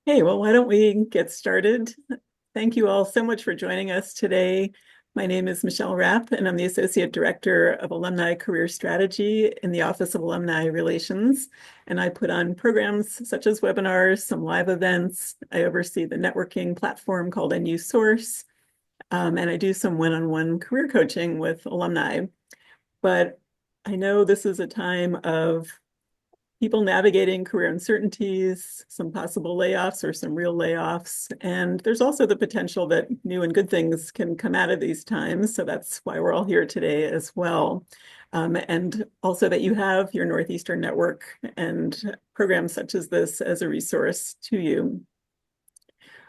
Hey, well, why don't we get started? Thank you all so much for joining us today. My name is Michelle Rapp, and I'm the Associate Director of Alumni Career Strategy in the Office of Alumni Relations. And I put on programs such as webinars, some live events. I oversee the networking platform called NU Source, and I do some one-on-one career coaching with alumni. But I know this is a time of people navigating career uncertainties, some possible layoffs or some real layoffs. And there's also the potential that new and good things can come out of these times. So that's why we're all here today as well. And also that you have your Northeastern Network and programs such as this as a resource to you.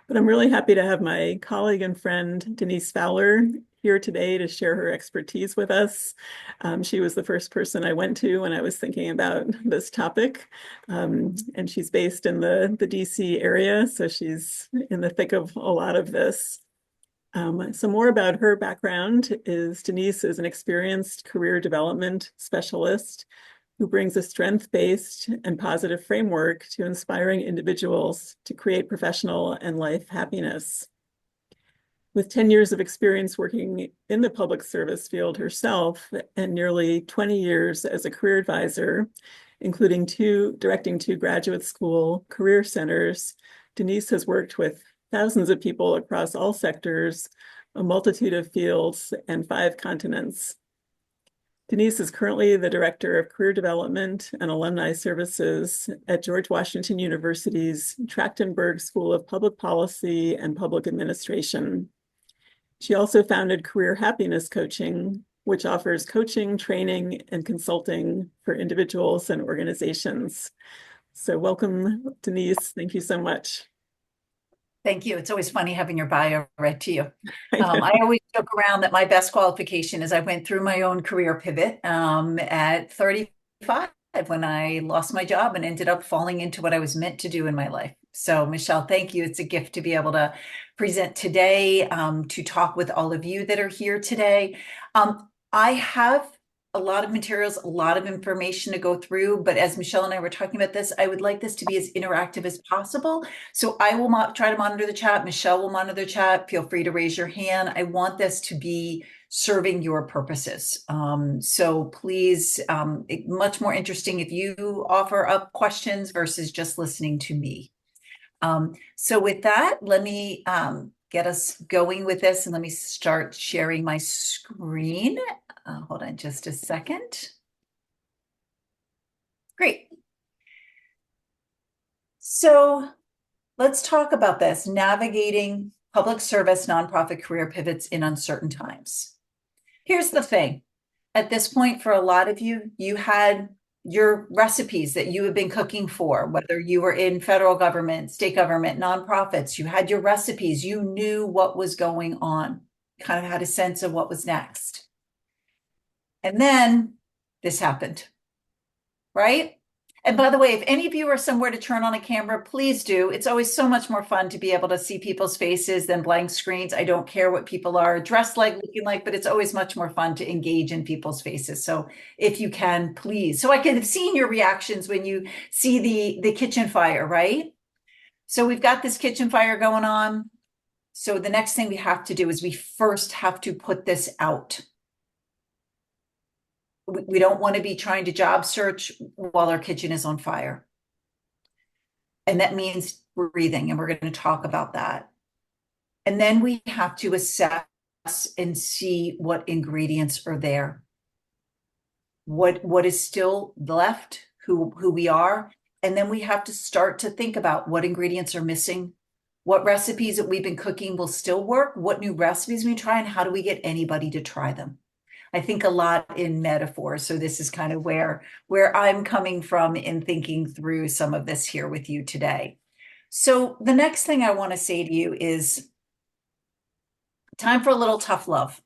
But I'm really happy to have my colleague and friend, Denise Fowler, here today to share her expertise with us. She was the first person I went to when I was thinking about this topic. And she's based in the DC area, so she's in the thick of a lot of this. Some more about her background is Denise is an experienced career development specialist who brings a strength-based and positive framework to inspiring individuals to create professional and life happiness. With 10 years of experience working in the public service field herself and nearly 20 years as a career advisor, including directing two graduate school career centers, Denise has worked with thousands of people across all sectors, a multitude of fields, and 5 continents. Denise is currently the Director of Career Development and Alumni Services at George Washington University's Trachtenberg School of Public Policy and Public Administration. She also founded Career Happiness Coaching, which offers coaching, training, and consulting for individuals and organizations. So welcome, Denise. Thank you so much. Thank you. It's always funny having your bio read to you. I always joke around that my best qualification is I went through my own career pivot at 35 when I lost my job and ended up falling into what I was meant to do in my life. So, Michelle, thank you. It's a gift to be able to present today, to talk with all of you that are here today. I have a lot of materials, a lot of information to go through, but as Michelle and I were talking about this, I would like this to be as interactive as possible. So I will try to monitor the chat. Michelle will monitor the chat. Feel free to raise your hand. I want this to be serving your purposes. So please, much more interesting if you offer up questions versus just listening to me. So with that, let me get us going with this and let me start sharing my screen. Hold on just a second. Great. So let's talk about this, navigating public service nonprofit career pivots in uncertain times. Here's the thing. At this point, for a lot of you, you had your recipes that you have been cooking for, whether you were in federal government, state government, nonprofits, you had your recipes, you knew what was going on, kind of had a sense of what was next. And then this happened, right? And by the way, if any of you are somewhere to turn on a camera, please do. It's always so much more fun to be able to see people's faces than blank screens. I don't care what people are dressed like, looking like, but it's always much more fun to engage in people's faces. So if you can, please. So I can have seen your reactions when you see the kitchen fire, right? So we've got this kitchen fire going on. So the next thing we have to do is we first have to put this out. We don't want to be trying to job search while our kitchen is on fire. And that means breathing, and we're going to talk about that. And then we have to assess and see what ingredients are there. What is still left, who we are. And then we have to start to think about what ingredients are missing, what recipes that we've been cooking will still work, what new recipes we try, and how do we get anybody to try them. I think a lot in metaphor. So this is kind of where I'm coming from in thinking through some of this here with you today. So the next thing I want to say to you is time for a little tough love.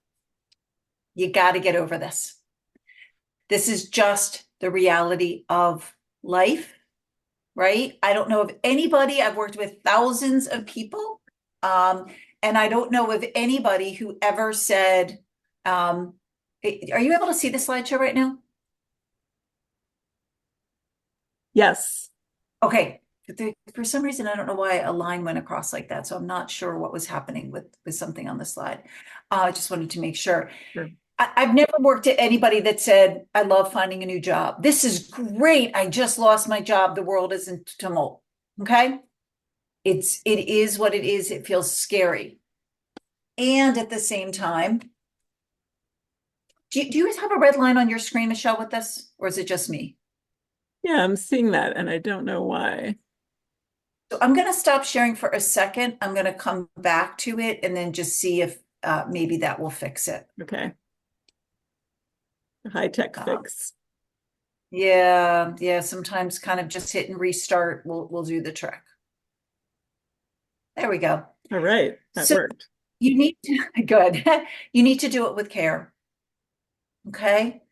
You got to get over this. This is just the reality of life, right? I don't know of anybody, I've worked with thousands of people, and I don't know of anybody who ever said, are you able to see the slideshow right now? Yes. Okay. For some reason, I don't know why a line went across like that. So I'm not sure what was happening with something on the slide. I just wanted to make sure. Sure. I've never worked at anybody that said, I love finding a new job. This is great. I just lost my job. The world is in tumult. Okay. It is what it is. It feels scary. And at the same time, do you guys have a red line on your screen, Michelle, with this? Or is it just me? Yeah, I'm seeing that and I don't know why. So I'm going to stop sharing for a second. I'm going to come back to it and then just see if maybe that will fix it. Okay. High tech Um, fix. yeah. Sometimes kind of just hit and restart will do the trick. There we go. All right, that So worked. you need to, good. You need to do it with care. Okay.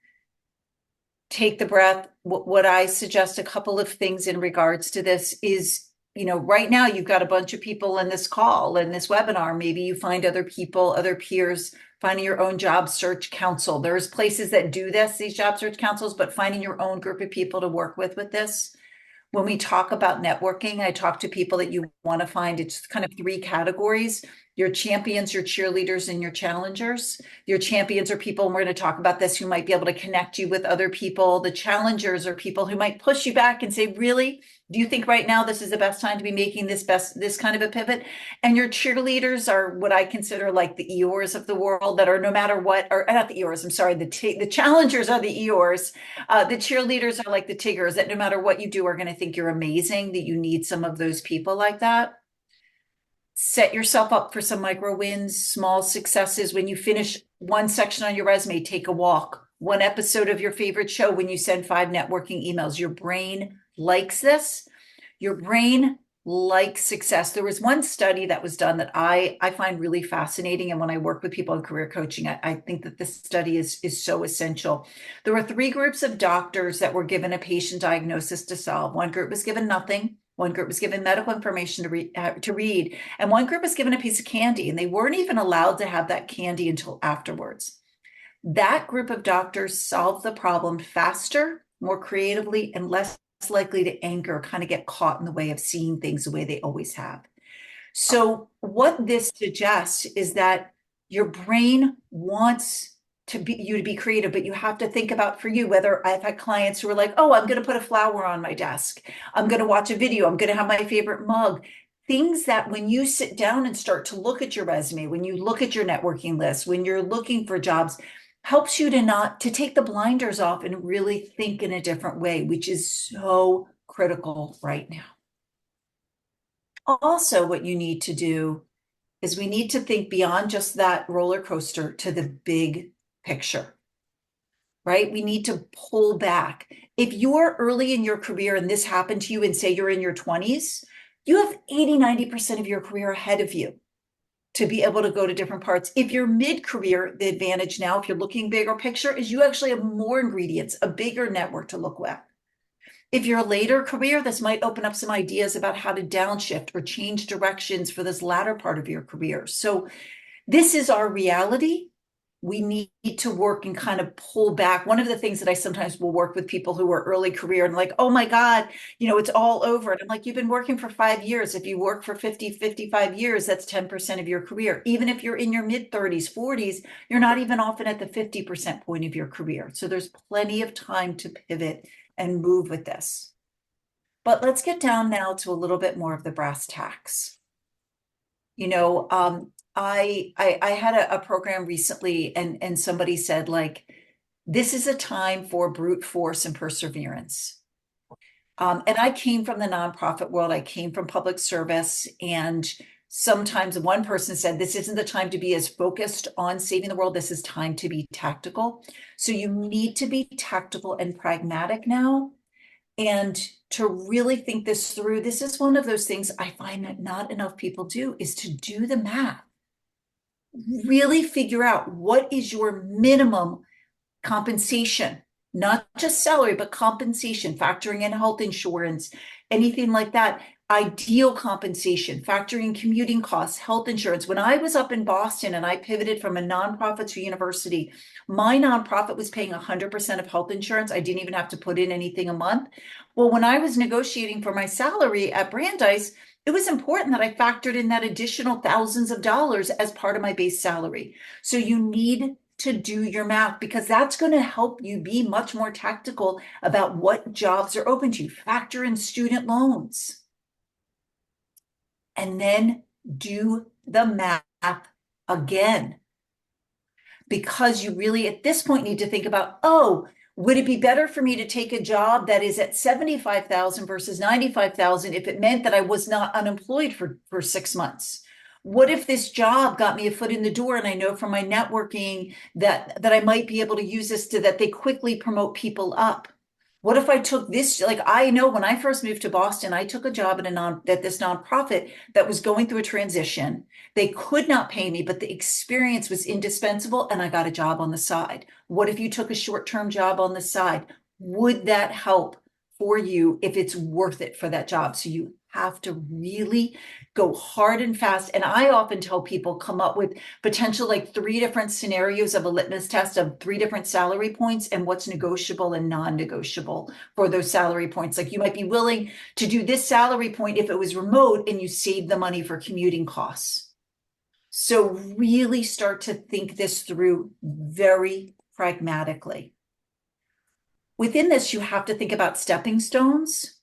Take the breath. What I suggest, a couple of things in regards to this is, right now you've got a bunch of people in this call, in this webinar. Maybe you find other people, other peers, finding your own job search council. There's places that do this, these job search councils, but finding your own group of people to work with this. When we talk about networking, I talk to people that you want to find. It's kind of three categories: your champions, your cheerleaders, and your challengers. Your champions are people, and we're going to talk about this, who might be able to connect you with other people. The challengers are people who might push you back and say, really, do you think right now this is the best time to be making this kind of a pivot? And your cheerleaders are what I consider like the Eeyores of the world, that are no matter what, or not the Eeyores, I'm sorry, the challengers are the Eeyores. The cheerleaders are like the Tiggers, that no matter what you do are going to think you're amazing, that you need some of those people like that. Set yourself up for some micro wins, small successes. When you finish one section on your resume, take a walk. One episode of your favorite show, when you send 5 networking emails. Your brain likes this. Your brain likes success. There was one study that was done that I find really fascinating. And when I work with people in career coaching, I think that this study is so essential. There were 3 groups of doctors that were given a patient diagnosis to solve. One group was given nothing. One group was given medical information to read, and one group was given a piece of candy, and they weren't even allowed to have that candy until afterwards. That group of doctors solved the problem faster, more creatively, and less likely to anger, kind of get caught in the way of seeing things the way they always have. So what this suggests is that your brain wants you to be creative, but you have to think about, for you, whether I've had clients who are like, oh, I'm going to put a flower on my desk. I'm going to watch a video. I'm going to have my favorite mug. Things that when you sit down and start to look at your resume, when you look at your networking list, when you're looking for jobs, helps you to take the blinders off and really think in a different way, which is so critical right now. Also, what you need to do is we need to think beyond just that roller coaster to the big picture, right? We need to pull back. If you're early in your career and this happened to you, and say you're in your 20s, you have 80-90% of your career ahead of you to be able to go to different parts. If you're mid-career, the advantage now, if you're looking bigger picture, is you actually have more ingredients, a bigger network to look at. If you're a later career, this might open up some ideas about how to downshift or change directions for this latter part of your career. So this is our reality. We need to work and kind of pull back. One of the things that I sometimes will work with people who are early career and like, oh my God, it's all over. And I'm like, you've been working for 5 years. If you work for 50, 55 years, that's 10% of your career. Even if you're in your mid 30s, 40s, you're not even often at the 50% point of your career. So there's plenty of time to pivot and move with this. But let's get down now to a little bit more of the brass tacks. I had a program recently, and somebody said, like, this is a time for brute force and perseverance. And I came from the nonprofit world. I came from public service. And sometimes one person said, this isn't the time to be as focused on saving the world. This is time to be tactical. So you need to be tactical and pragmatic now. And to really think this through, this is one of those things I find that not enough people do, is to do the math. Really figure out what is your minimum compensation, not just salary, but compensation, factoring in health insurance, anything like that. ideal compensation, factoring commuting costs, health insurance. When I was up in Boston and I pivoted from a nonprofit to university, my nonprofit was paying 100% of health insurance. I didn't even have to put in anything a month. Well, when I was negotiating for my salary at Brandeis, it was important that I factored in that additional thousands of dollars as part of my base salary. So you need to do your math because that's going to help you be much more tactical about what jobs are open to you. Factor in student loans and then do the math again. Because you really, at this point, need to think about, oh, would it be better for me to take a job that is at 75,000 versus 95,000 if it meant that I was not unemployed for 6 months? What if this job got me a foot in the door and I know from my networking that I might be able to use this to that they quickly promote people up? What if I took this, like I know when I first moved to Boston, I took a job at this nonprofit that was going through a transition. They could not pay me, but the experience was indispensable and I got a job on the side. What if you took a short-term job on the side? Would that help for you if it's worth it for that job? So you have to really go hard and fast. And I often tell people come up with potential like 3 different scenarios of a litmus test of 3 different salary points and what's negotiable and non-negotiable for those salary points. Like you might be willing to do this salary point if it was remote and you save the money for commuting costs. So really start to think this through very pragmatically. Within this, you have to think about stepping stones.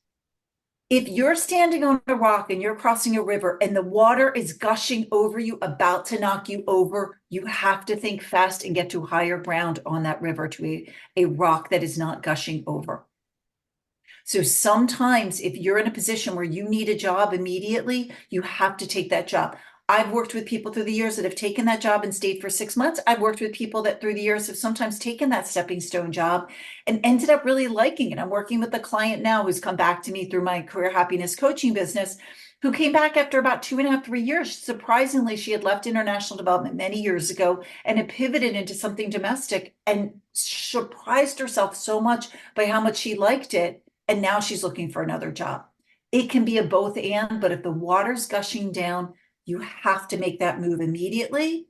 If you're standing on a rock and you're crossing a river and the water is gushing over you, about to knock you over, you have to think fast and get to higher ground on that river to a rock that is not gushing over. So sometimes if you're in a position where you need a job immediately, you have to take that job. I've worked with people through the years that have taken that job and stayed for 6 months. I've worked with people that through the years have sometimes taken that stepping stone job and ended up really liking it. I'm working with a client now who's come back to me through my career happiness coaching business, who came back after about 2.5, 3 years. Surprisingly, she had left international development many years ago and had pivoted into something domestic and surprised herself so much by how much she liked it. And now she's looking for another job. It can be a both and, but if the water's gushing down, you have to make that move immediately.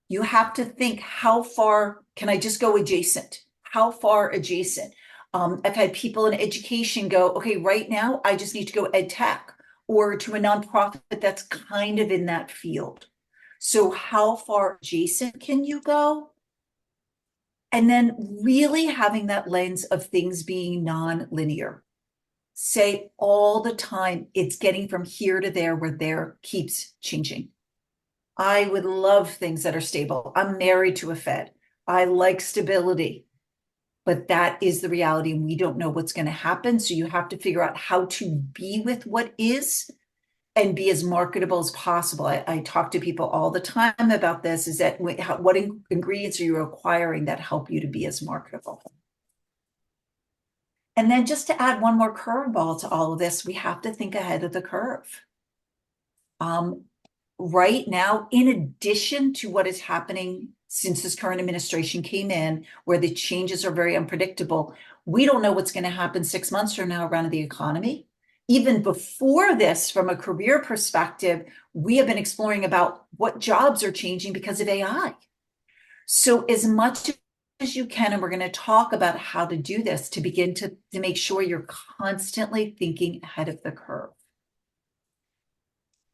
You have to think, how far can I just go adjacent? How far adjacent? I've had people in education go, okay, right now I just need to go ed tech or to a nonprofit that's kind of in that field. So how far adjacent can you go? And then really having that lens of things being non-linear. Say all the time, it's getting from here to there where there keeps changing. I would love things that are stable. I'm married to a Fed. I like stability, but that is the reality and we don't know what's going to happen. So you have to figure out how to be with what is and be as marketable as possible. I talk to people all the time about this, is that what ingredients are you acquiring that help you to be as marketable? And then just to add one more curveball to all of this, we have to think ahead of the curve. Right now, in addition to what is happening since this current administration came in, where the changes are very unpredictable, we don't know what's going to happen 6 months from now around the economy. Even before this, from a career perspective, we have been exploring about what jobs are changing because of AI. So as much as you can, and we're going to talk about how to do this to begin to make sure you're constantly thinking ahead of the curve.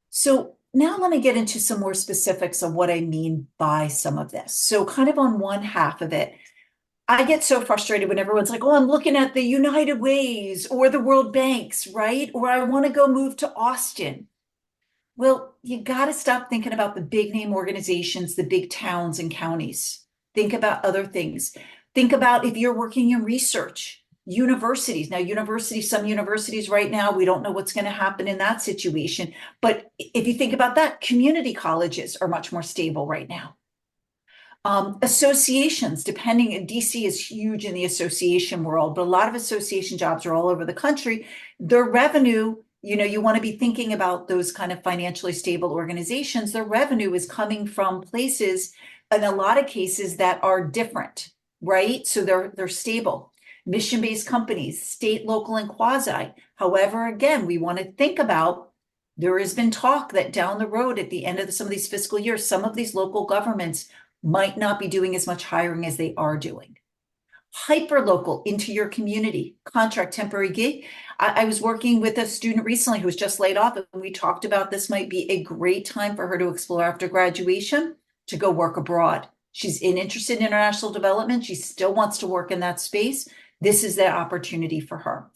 So now let me get into some more specifics of what I mean by some of this. So kind of on one half of it, I get so frustrated when everyone's like, oh, I'm looking at the United Ways or the World Banks, right? Or I want to go move to Austin. Well, you got to stop thinking about the big name organizations, the big towns and counties. Think about other things. Think about if you're working in research, universities. Now, some universities right now, we don't know what's going to happen in that situation. But if you think about that, community colleges are much more stable right now. Associations, depending, DC is huge in the association world, but a lot of association jobs are all over the country. Their revenue, you want to be thinking about those kind of financially stable organizations. Their revenue is coming from places, in a lot of cases, that are different, right? So they're stable. mission-based companies, state, local, and quasi. However, again, we want to think about, there has been talk that down the road at the end of some of these fiscal years, some of these local governments might not be doing as much hiring as they are doing. Hyper local into your community, contract, temporary gig. I was working with a student recently who was just laid off, and we talked about this might be a great time for her to explore after graduation to go work abroad. She's interested in international development. She still wants to work in that space. This is the opportunity for her.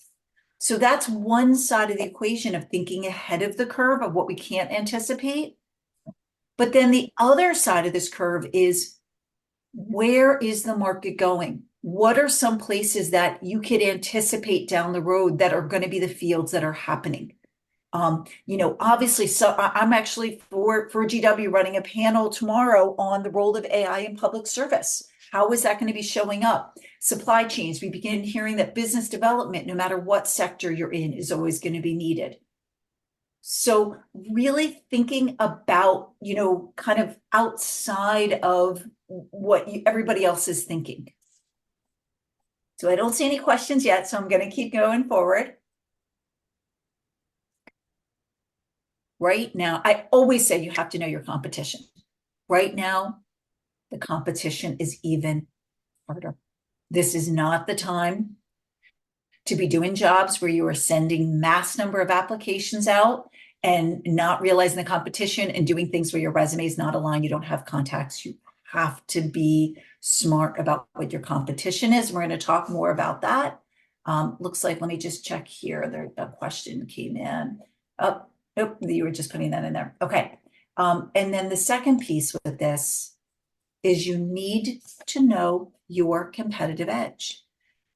So that's one side of the equation of thinking ahead of the curve of what we can't anticipate. But then the other side of this curve is, where is the market going? What are some places that you could anticipate down the road that are going to be the fields that are happening? Obviously, so I'm actually for GW running a panel tomorrow on the role of AI in public service. How is that going to be showing up? Supply chains, we begin hearing that business development, no matter what sector you're in, is always going to be needed. So really thinking about, kind of outside of what everybody else is thinking. So I don't see any questions yet, so I'm going to keep going forward. Right now, I always say you have to know your competition. Right now, the competition is even harder. This is not the time to be doing jobs where you are sending mass number of applications out and not realizing the competition and doing things where your resume is not aligned. You don't have contacts. You have to be smart about what your competition is. We're going to talk more about that. Looks like, let me just check here. A question came in. Oh, nope, you were just putting that in there. Okay. And then the second piece with this is you need to know your competitive edge.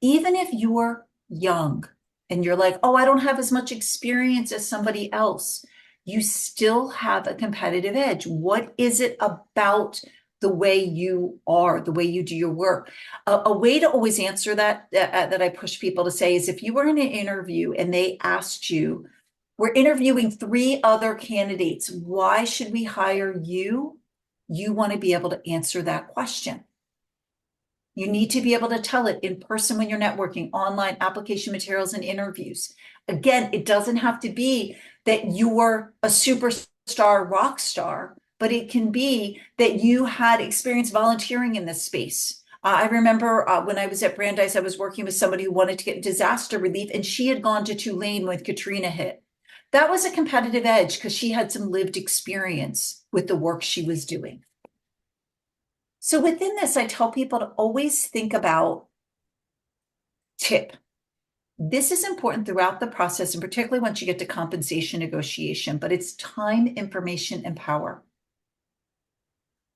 Even if you're young and you're like, oh, I don't have as much experience as somebody else, you still have a competitive edge. What is it about the way you are, the way you do your work? A way to always answer that I push people to say is, if you were in an interview and they asked you, we're interviewing 3 other candidates, why should we hire you? You want to be able to answer that question. You need to be able to tell it in person when you're networking, online, application materials, and interviews. Again, it doesn't have to be that you're a superstar rock star, but it can be that you had experience volunteering in this space. I remember when I was at Brandeis, I was working with somebody who wanted to get disaster relief, and she had gone to Tulane when Katrina hit. That was a competitive edge because she had some lived experience with the work she was doing. So within this, I tell people to always think about tip. This is important throughout the process, and particularly once you get to compensation negotiation, but it's time, information, and power.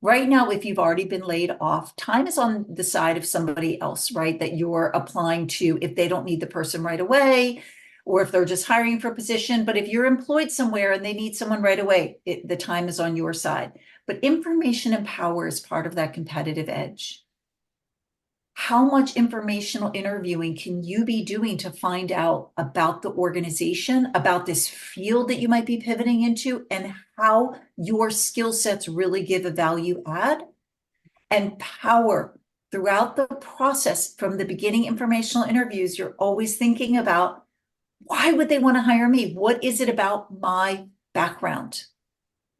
Right now, if you've already been laid off, time is on the side of somebody else, right? That you're applying to if they don't need the person right away, or if they're just hiring for a position. But if you're employed somewhere and they need someone right away, the time is on your side. But information and power is part of that competitive edge. How much informational interviewing can you be doing to find out about the organization, about this field that you might be pivoting into, and how your skill sets really give a value add? And power throughout the process, from the beginning informational interviews, you're always thinking about, why would they want to hire me? What is it about my background?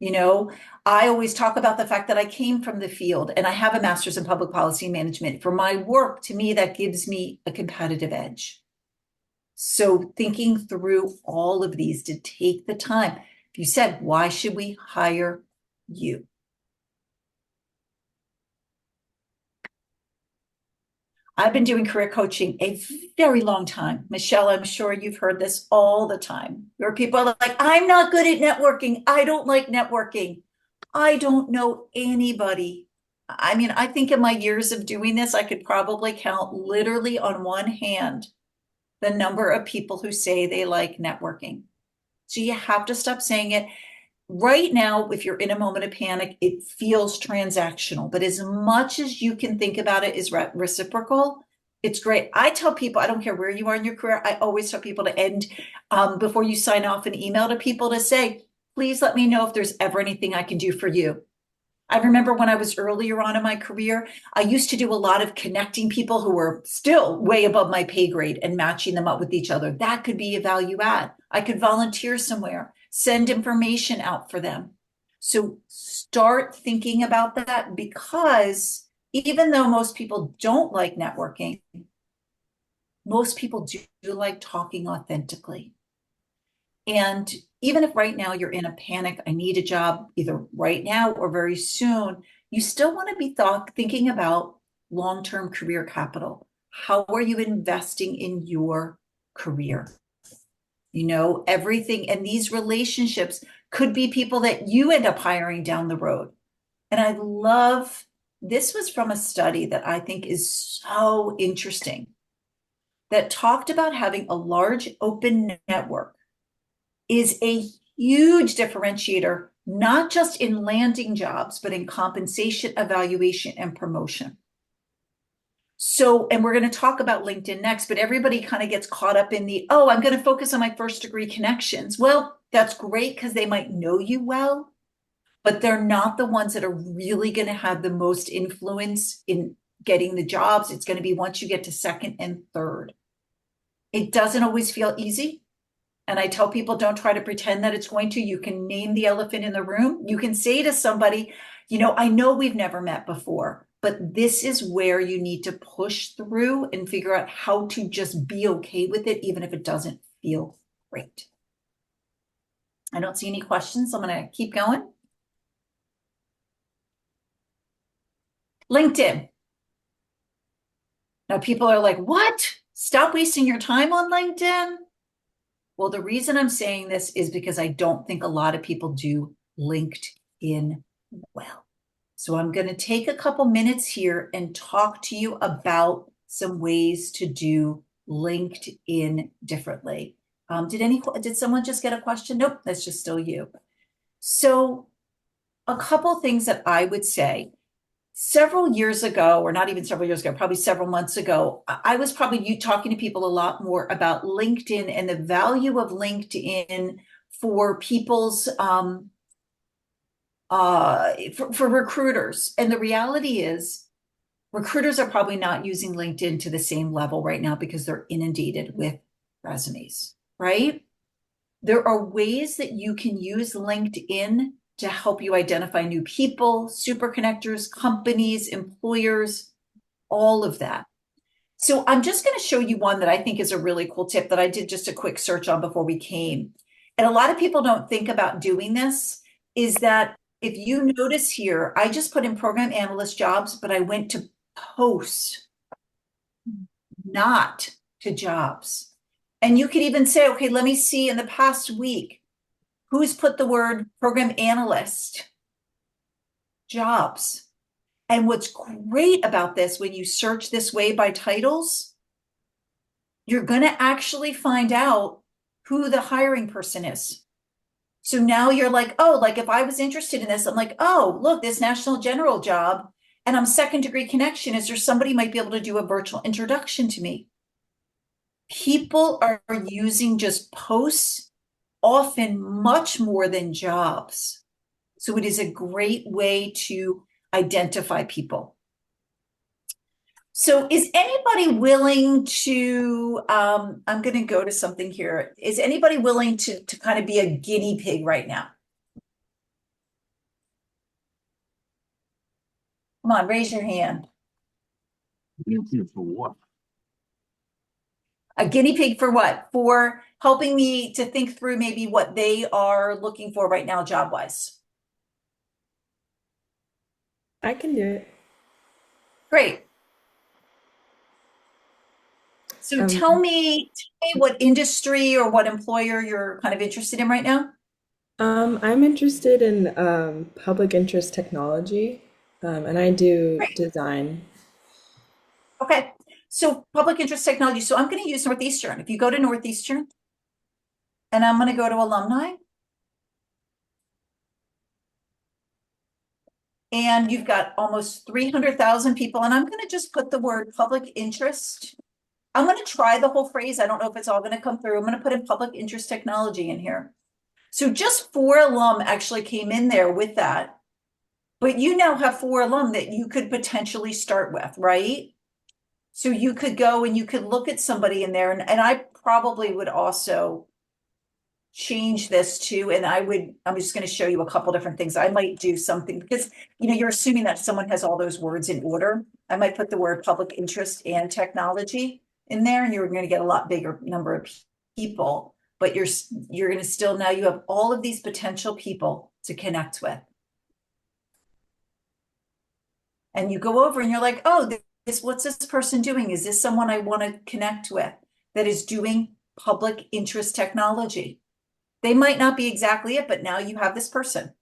I always talk about the fact that I came from the field and I have a master's in public policy management. For my work, to me, that gives me a competitive edge. So thinking through all of these to take the time. If you said, why should we hire you? I've been doing career coaching a very long time. Michelle, I'm sure you've heard this all the time. There are people like, I'm not good at networking. I don't like networking. I don't know anybody. I mean, I think in my years of doing this, I could probably count literally on one hand the number of people who say they like networking. So you have to stop saying it. Right now, if you're in a moment of panic, it feels transactional, but as much as you can think about it as reciprocal, it's great. I tell people, I don't care where you are in your career, I always tell people to end, before you sign off, an email to people to say, please let me know if there's ever anything I can do for you. I remember when I was earlier on in my career, I used to do a lot of connecting people who were still way above my pay grade and matching them up with each other. That could be a value add. I could volunteer somewhere, send information out for them. So start thinking about that, because even though most people don't like networking, most people do like talking authentically. And even if right now you're in a panic, I need a job either right now or very soon, you still want to be thinking about long-term career capital. How are you investing in your career? You know, everything, and these relationships could be people that you end up hiring down the road. And I love, this was from a study that I think is so interesting, that talked about having a large open network is a huge differentiator, not just in landing jobs, but in compensation, evaluation, and promotion. So, and we're going to talk about LinkedIn next, but everybody kind of gets caught up in the, oh, I'm going to focus on my first degree connections. Well, that's great because they might know you well, but they're not the ones that are really going to have the most influence in getting the jobs. It's going to be once you get to second and third. It doesn't always feel easy. And I tell people, don't try to pretend that it's going to. You can name the elephant in the room. You can say to somebody, you know, I know we've never met before, but this is where you need to push through and figure out how to just be okay with it, even if it doesn't feel great. I don't see any questions. I'm going to keep going. LinkedIn. Now people are like, what? Stop wasting your time on LinkedIn. Well, the reason I'm saying this is because I don't think a lot of people do LinkedIn well. So I'm going to take a couple minutes here and talk to you about some ways to do LinkedIn differently. Did someone just get a question? Nope, that's just still you. So a couple things that I would say. Several years ago, or not even several years ago, probably several months ago, I was probably talking to people a lot more about LinkedIn and the value of LinkedIn for people's for recruiters. And the reality is, recruiters are probably not using LinkedIn to the same level right now because they're inundated with resumes, right? There are ways that you can use LinkedIn to help you identify new people, super connectors, companies, employers, all of that. So I'm just going to show you one that I think is a really cool tip that I did just a quick search on before we came. And a lot of people don't think about doing this, is that if you notice here, I just put in program analyst jobs, but I went to posts, not to jobs. And you could even say, okay, let me see in the past week, who's put the word program analyst jobs. And what's great about this, when you search this way by titles, you're going to actually find out who the hiring person is. So now you're like, oh, like if I was interested in this, I'm like, oh, look, this national general job, and I'm second degree connection. Is there somebody might be able to do a virtual introduction to me? People are using just posts often much more than jobs. So it is a great way to identify people. So is anybody willing to, I'm going to go to something here. Is anybody willing to kind of be a guinea pig right now? Come on, raise your hand. For what? A guinea pig for what? For helping me to think through maybe what they are looking for right now, job-wise. I can do it. Great. So tell me what industry or what employer you're kind of interested in right now. I'm interested in public interest technology, and I do Great. design. Okay. So public interest technology. So I'm going to use Northeastern. If you go to Northeastern, and I'm going to go to alumni, and you've got almost 300,000 people, and I'm going to just put the word public interest. I'm going to try the whole phrase. I don't know if it's all going to come through. I'm going to put in public interest technology in here. So just 4 alum actually came in there with that. But you now have 4 alum that you could potentially start with, right? So you could go and you could look at somebody in there, and I probably would also change this to, and I'm just going to show you a couple different things. I might do something because, you're assuming that someone has all those words in order. I might put the word public interest and technology in there, and you're going to get a lot bigger number of people, but you're going to still, now you have all of these potential people to connect with. And you go over and you're like, oh, what's this person doing? Is this someone I want to connect with that is doing public interest technology? They might not be exactly it, but now you have this person.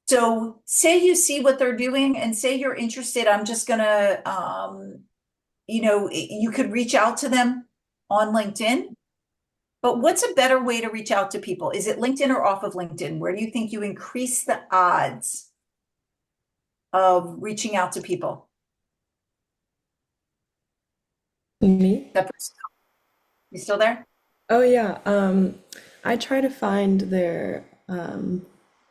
So say you see what they're doing and say you're interested. I'm just gonna, you could reach out to them on LinkedIn. But what's a better way to reach out to people? Is it LinkedIn or off of LinkedIn? Where do you think you increase the odds of reaching out to people? Me? That person, you still there? Oh yeah. I try to find their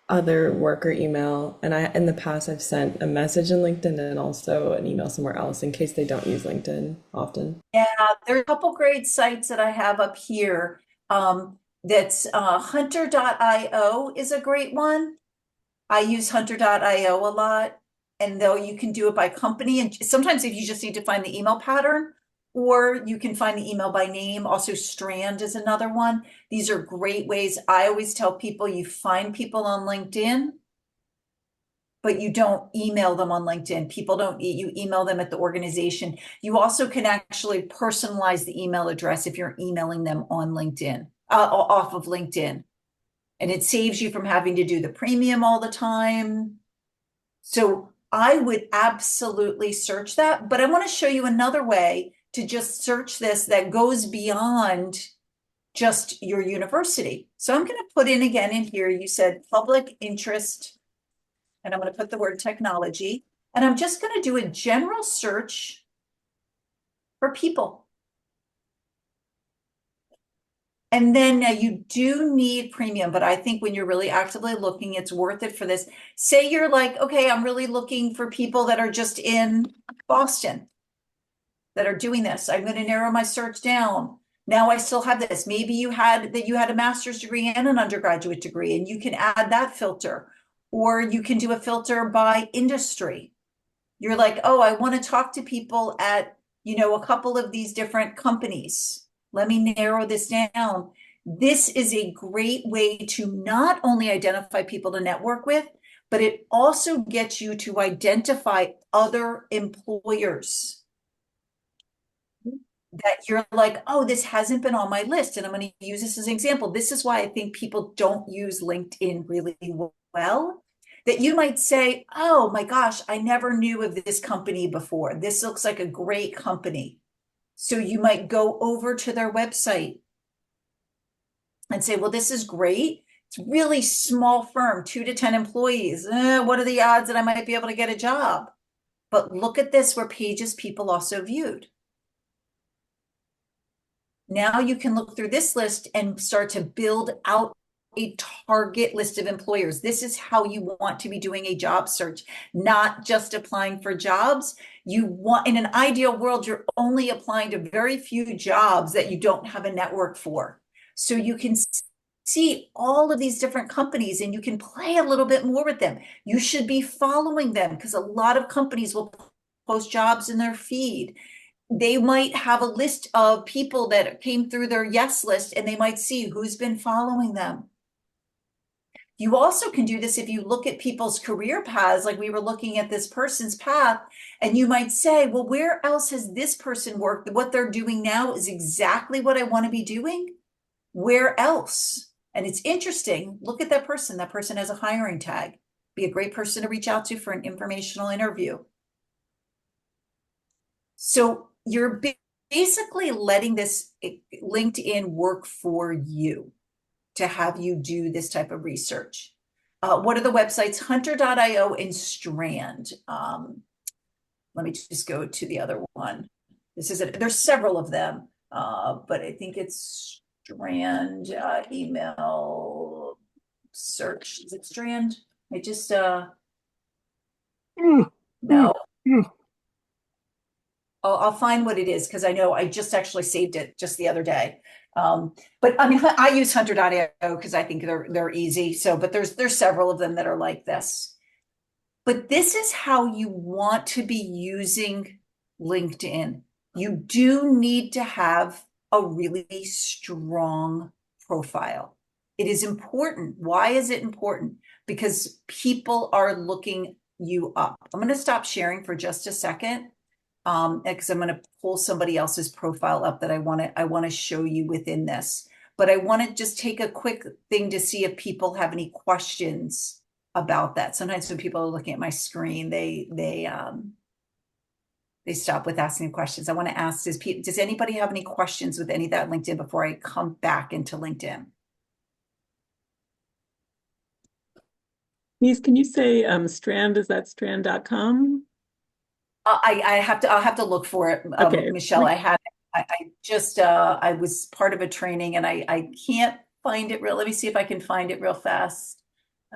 other worker email, and in the past I've sent a message in LinkedIn and also an email somewhere else in case they don't use LinkedIn often. Yeah, there are a couple great sites that I have up here. That's hunter.io is a great one. I use hunter.io a lot. And though you can do it by company, and sometimes if you just need to find the email pattern, or you can find the email by name. Also, Strand is another one. These are great ways. I always tell people you find people on LinkedIn, but you don't email them on LinkedIn. People don't, you email them at the organization. You also can actually personalize the email address if you're emailing them on LinkedIn, off of LinkedIn. And it saves you from having to do the premium all the time. So I would absolutely search that, but I want to show you another way to just search this that goes beyond just your university. So I'm going to put in again in here, you said public interest, and I'm going to put the word technology, and I'm just going to do a general search for people. And then now you do need premium, but I think when you're really actively looking, it's worth it for this. Say you're like, okay, I'm really looking for people that are just in Boston that are doing this. I'm going to narrow my search down. Now I still have this. Maybe you had a master's degree and an undergraduate degree, and you can add that filter, or you can do a filter by industry. You're like, oh, I want to talk to people at, a couple of these different companies. Let me narrow this down. This is a great way to not only identify people to network with, but it also gets you to identify other employers that you're like, oh, this hasn't been on my list. And I'm going to use this as an example. This is why I think people don't use LinkedIn really well. That you might say, oh my gosh, I never knew of this company before. This looks like a great company. So you might go over to their website and say, well, this is great. It's really small firm, 2 to 10 employees. What are the odds that I might be able to get a job? But look at this, where pages people also viewed. Now you can look through this list and start to build out a target list of employers. This is how you want to be doing a job search, not just applying for jobs. You want, in an ideal world, you're only applying to very few jobs that you don't have a network for. So you can see all of these different companies and you can play a little bit more with them. You should be following them because a lot of companies will post jobs in their feed. They might have a list of people that came through their yes list, and they might see who's been following them. You also can do this if you look at people's career paths, like we were looking at this person's path, and you might say, well, where else has this person worked? What they're doing now is exactly what I want to be doing. Where else? And it's interesting. Look at that person. That person has a hiring tag. Be a great person to reach out to for an informational interview. So you're basically letting this LinkedIn work for you to have you do this type of research. What are the websites? Hunter.io and Strand. Let me just go to the other one. There's several of them, but I think it's Strand email search. Is it Strand? I just, Mm, mm, no, mm. I'll find what it is because I know I just actually saved it just the other day. But I mean, I use hunter.io because I think they're easy. So, but there's several of them that are like this. But this is how you want to be using LinkedIn. You do need to have a really strong profile. It is important. Why is it important? Because people are looking you up. I'm going to stop sharing for just a second because I'm going to pull somebody else's profile up that I want to show you within this. But I want to just take a quick thing to see if people have any questions about that. Sometimes when people are looking at my screen, they stop with asking questions. I want to ask, does anybody have any questions with any of that LinkedIn before I come back into LinkedIn? Denise, can you say Strand, is that strand.com? I'll have to look for it, Okay. Michelle. I just I was part of a training and I can't find it let me see if I can find it real fast.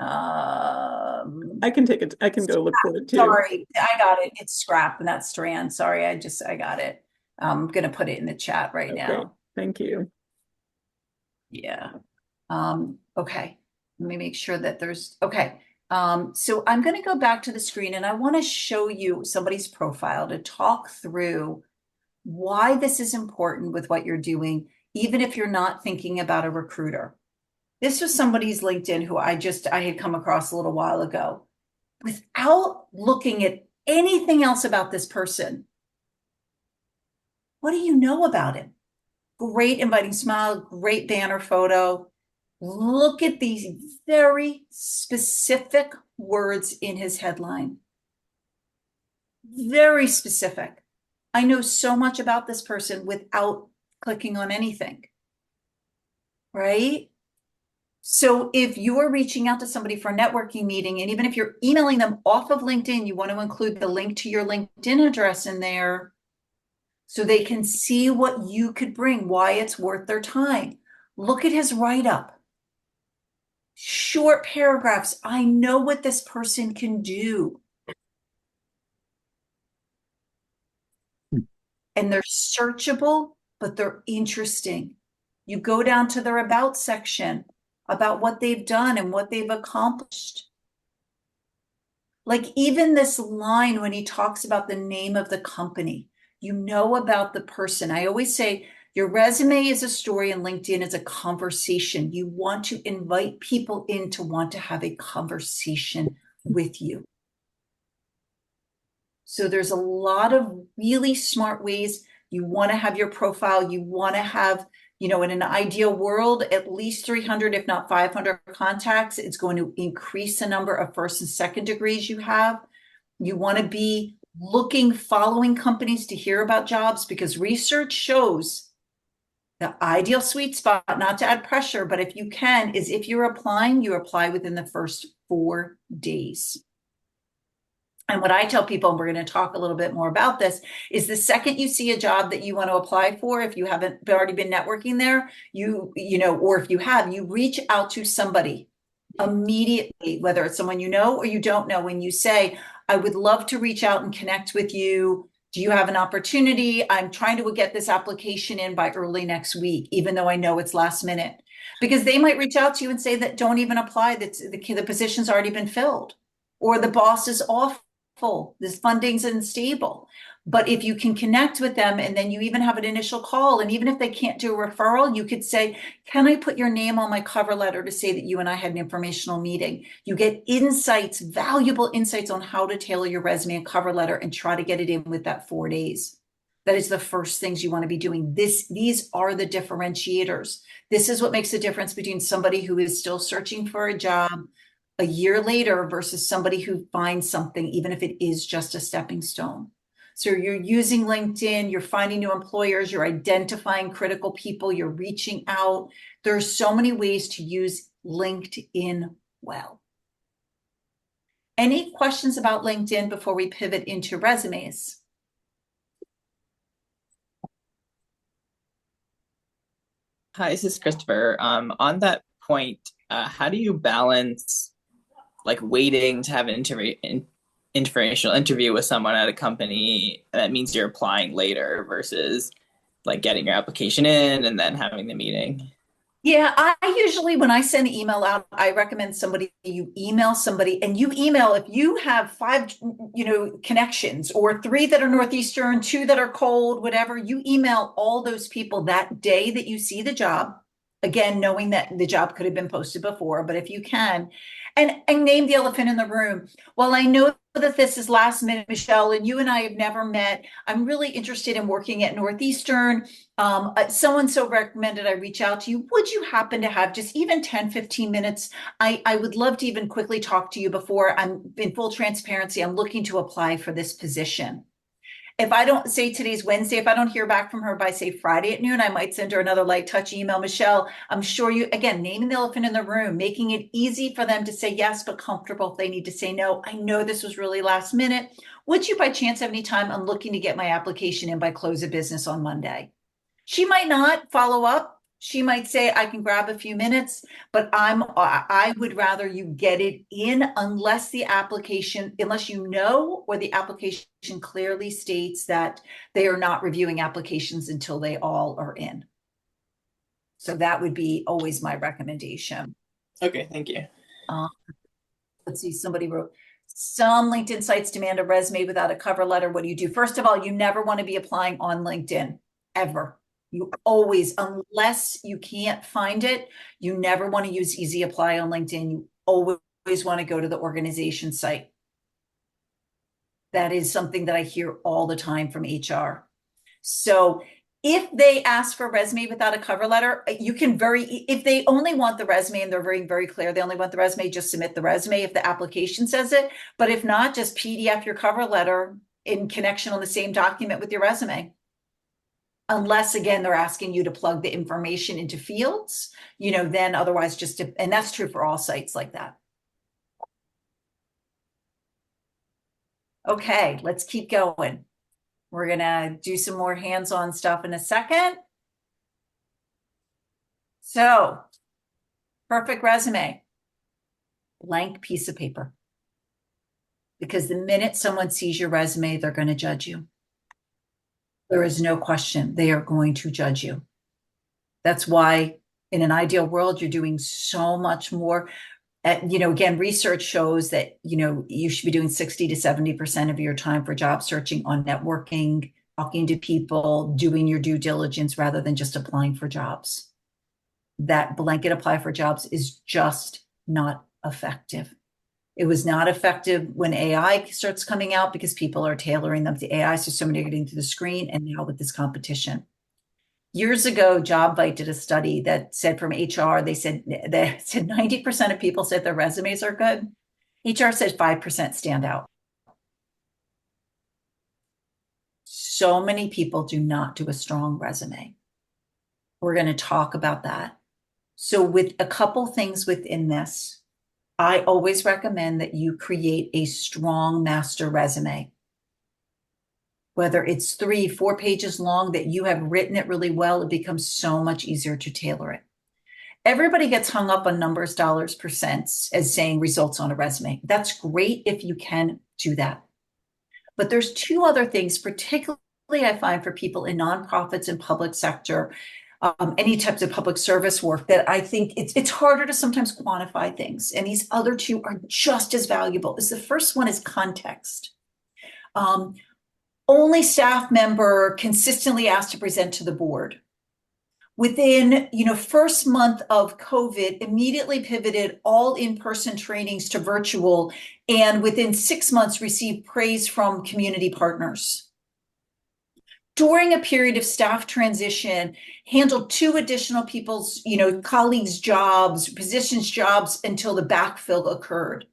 I can take it. I can go look for it too. Sorry, I got it. It's scrap and that's strand. Sorry, I got it. I'm gonna put it in the chat right Okay. now. Thank you. Yeah. Okay. Let me make sure that okay. So I'm going to go back to the screen and I want to show you somebody's profile to talk through why this is important with what you're doing, even if you're not thinking about a recruiter. This was somebody's LinkedIn who I had come across a little while ago. Without looking at anything else about this person, what do you know about him? Great inviting smile, great banner photo. Look at these very specific words in his headline. Very specific. I know so much about this person without clicking on anything, right? So if you're reaching out to somebody for a networking meeting, and even if you're emailing them off of LinkedIn, you want to include the link to your LinkedIn address in there so they can see what you could bring, why it's worth their time. Look at his write-up. Short paragraphs. I know what this person can do. And they're searchable, but they're interesting. You go down to their about section about what they've done and what they've accomplished. Like even this line when he talks about the name of the company, you know about the person. I always say your resume is a story and LinkedIn is a conversation. You want to invite people in to want to have a conversation with you. So there's a lot of really smart ways. You want to have your profile. You want to have, in an ideal world, at least 300, if not 500 contacts. It's going to increase the number of first and second degrees you have. You want to be following companies to hear about jobs because research shows the ideal sweet spot, not to add pressure, but if you can, is if you're applying, you apply within the first 4 days. And what I tell people, and we're going to talk a little bit more about this, is the second you see a job that you want to apply for, if you haven't already been networking there, or if you have, you reach out to somebody immediately, whether it's someone you know or you don't know, when you say, I would love to reach out and connect with you. Do you have an opportunity? I'm trying to get this application in by early next week, even though I know it's last minute. Because they might reach out to you and say that don't even apply, that the position's already been filled, or the boss is off. This funding's unstable. But if you can connect with them and then you even have an initial call, and even if they can't do a referral, you could say, can I put your name on my cover letter to say that you and I had an informational meeting? You get insights, valuable insights on how to tailor your resume and cover letter and try to get it in with that 4 days. That is the first things you want to be doing. These are the differentiators. This is what makes the difference between somebody who is still searching for a job a year later versus somebody who finds something, even if it is just a stepping stone. So you're using LinkedIn, you're finding new employers, you're identifying critical people, you're reaching out. There are so many ways to use LinkedIn well. Any questions about LinkedIn before we pivot into resumes? Hi, this is Christopher. On that point, how do you balance like waiting to have an informational interview with someone at a company, that means you're applying later versus like getting your application in and then having the meeting. Yeah, I usually, when I send an email out, I recommend you email somebody and you email if you have five, connections or three that are Northeastern, two that are cold, whatever, you email all those people that day that you see the job. Again, knowing that the job could have been posted before, but if you can, and name the elephant in the room. Well, I know that this is last minute, Michelle, and you and I have never met. I'm really interested in working at Northeastern. So recommended I reach out to you. Would you happen to have just even 10, 15 minutes? I would love to even quickly talk to you before I'm in full transparency. I'm looking to apply for this position. If I don't say today's Wednesday, if I don't hear back from her by say Friday at noon, I might send her another light touch email. Michelle, I'm sure you, again, naming the elephant in the room, making it easy for them to say yes, but comfortable if they need to say no. I know this was really last minute. Would you by chance have any time? I'm looking to get my application in by close of business on Monday. She might not follow up. She might say, I can grab a few minutes, but I would rather you get it in unless the unless you know, or the application clearly states that they are not reviewing applications until they all are in. So that would be always my recommendation. Okay, thank you. Let's see, somebody wrote, some LinkedIn sites demand a resume without a cover letter. What do you do? First of all, you never want to be applying on LinkedIn, ever. You always, unless you can't find it, you never want to use Easy Apply on LinkedIn. You always want to go to the organization site. That is something that I hear all the time from HR. So if they ask for a resume without a cover letter, if they only want the resume and they're very, very clear, they only want the resume, just submit the resume if the application says it. But if not, just PDF your cover letter in connection on the same document with your resume. Unless, again, they're asking you to plug the information into fields, then otherwise and that's true for all sites like that. Okay, let's keep going. We're gonna do some more hands-on stuff in a second. So, perfect resume, blank piece of paper. Because the minute someone sees your resume, they're going to judge you. There is no question they are going to judge you. That's why in an ideal world, you're doing so much more. Again, research shows that, you should be doing 60 to 70% of your time for job searching on networking, talking to people, doing your due diligence rather than just applying for jobs. That blanket apply for jobs is just not effective. It was not effective when AI starts coming out because people are tailoring them to AI. So somebody are getting to the screen, and now with this competition. Years ago, JobVite did a study that said from HR, they said 90% of people said their resumes are good. HR said 5% stand out. So many people do not do a strong resume. We're going to talk about that. So with a couple things within this, I always recommend that you create a strong master resume. Whether it's 3-4 pages long that you have written it really well, it becomes so much easier to tailor it. Everybody gets hung up on numbers, dollars, percents as saying results on a resume. That's great if you can do that. But there's two other things, particularly I find for people in nonprofits and public sector, any types of public service work, that I think it's harder to sometimes quantify things. And these other two are just as valuable. The first one is context. Only staff member consistently asked to present to the board. Within, first month of COVID, immediately pivoted all in-person trainings to virtual, and within 6 months received praise from community partners. During a period of staff transition, handled 2 additional people's, colleagues' jobs, positions jobs until the backfill occurred.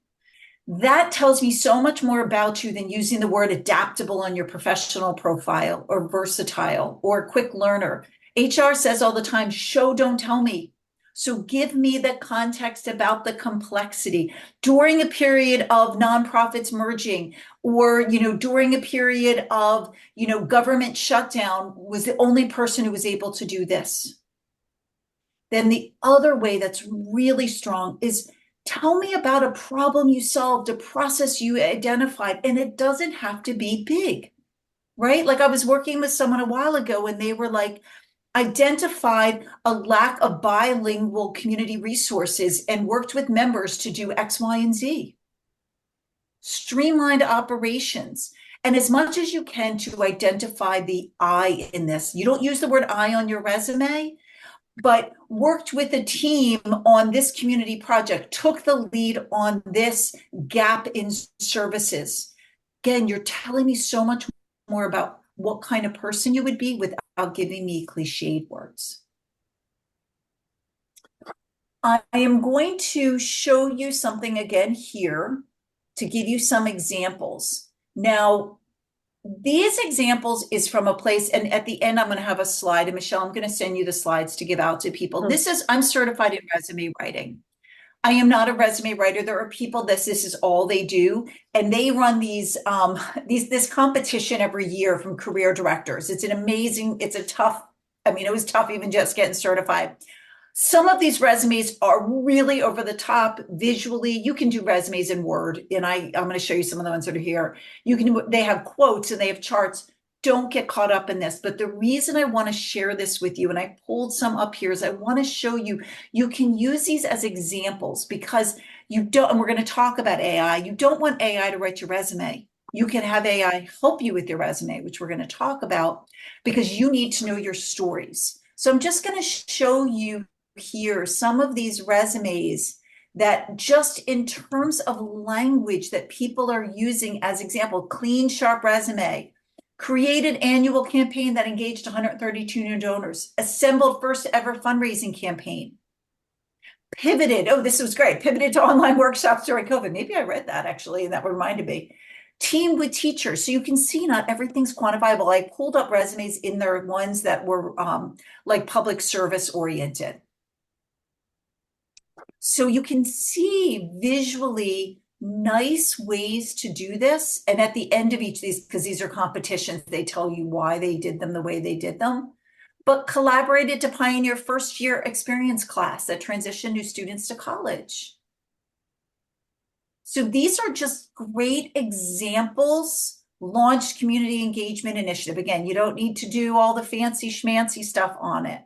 That tells me so much more about you than using the word adaptable on your professional profile, or versatile, or quick learner. HR says all the time, show, don't tell me. So give me the context about the complexity. During a period of nonprofits merging, or, during a period of, government shutdown, was the only person who was able to do this. Then the other way that's really strong is Tell me about a problem you solved, a process you identified, and it doesn't have to be big, right? Like I was working with someone a while ago and they were like, identified a lack of bilingual community resources and worked with members to do X, Y, and Z. Streamlined operations. And as much as you can to identify the I in this, you don't use the word I on your resume, but worked with a team on this community project, took the lead on this gap in services. Again, you're telling me so much more about what kind of person you would be without giving me cliched words. I am going to show you something again here to give you some examples. Now, these examples is from a place, and at the end, I'm going to have a slide. And Michelle, I'm going to send you the slides to give out to people. I'm certified in resume writing. I am not a resume writer. There are people this is all they do, and they run this competition every year from career directors. It's a tough. I mean, it was tough even just getting certified. Some of these resumes are really over the top visually. You can do resumes in Word, and I'm going to show you some of the ones that are here. They have quotes and they have charts. Don't get caught up in this. But the reason I want to share this with you, and I pulled some up here, is I want to show you, you can use these as examples because you don't, and we're going to talk about AI. You don't want AI to write your resume. You can have AI help you with your resume, which we're going to talk about, because you need to know your stories. So I'm just going to show you here some of these resumes that just in terms of language that people are using as example. Clean, sharp resume. Created annual campaign that engaged 132 new donors. Assembled first ever fundraising campaign. Pivoted, oh, this was great. Pivoted to online workshops during COVID. Maybe I read that actually, and that reminded me. Team with teachers. So you can see not everything's quantifiable. I pulled up resumes in there, ones that were like public service oriented. So you can see visually nice ways to do this. And at the end of each of these, because these are competitions, they tell you why they did them the way they did them. But collaborated to pioneer first year experience class that transitioned new students to college. So these are just great examples. Launched community engagement initiative. Again, you don't need to do all the fancy schmancy stuff on it,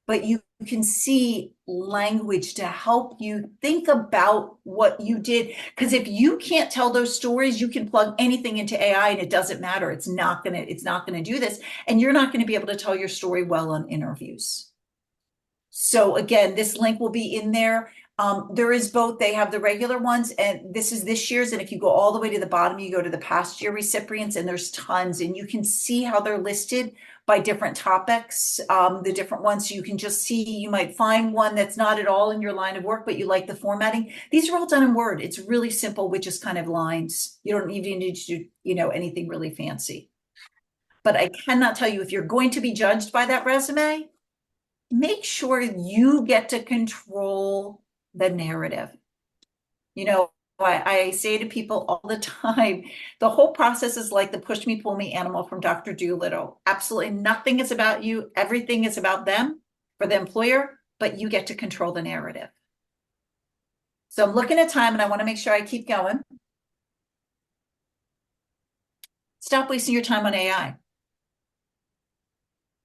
but you can see language to help you think about what you did. Because if you can't tell those stories, you can plug anything into AI and it doesn't matter. It's not gonna do this. And you're not gonna be able to tell your story well on interviews. So again, this link will be in there. There is both, they have the regular ones, and this is this year's. And if you go all the way to the bottom, you go to the past year recipients, and there's tons, and you can see how they're listed by different topics, the different ones. So you can just see, you might find one that's not at all in your line of work, but you like the formatting. These are all done in Word. It's really simple with just kind of lines. You don't even need to do, anything really fancy. But I cannot tell you, if you're going to be judged by that resume, make sure you get to control the narrative. I say to people all the time, the whole process is like the push me, pull me animal from Dr. Dolittle. Absolutely nothing is about you. Everything is about them for the employer, but you get to control the narrative. So I'm looking at time and I want to make sure I keep going. Stop wasting your time on AI.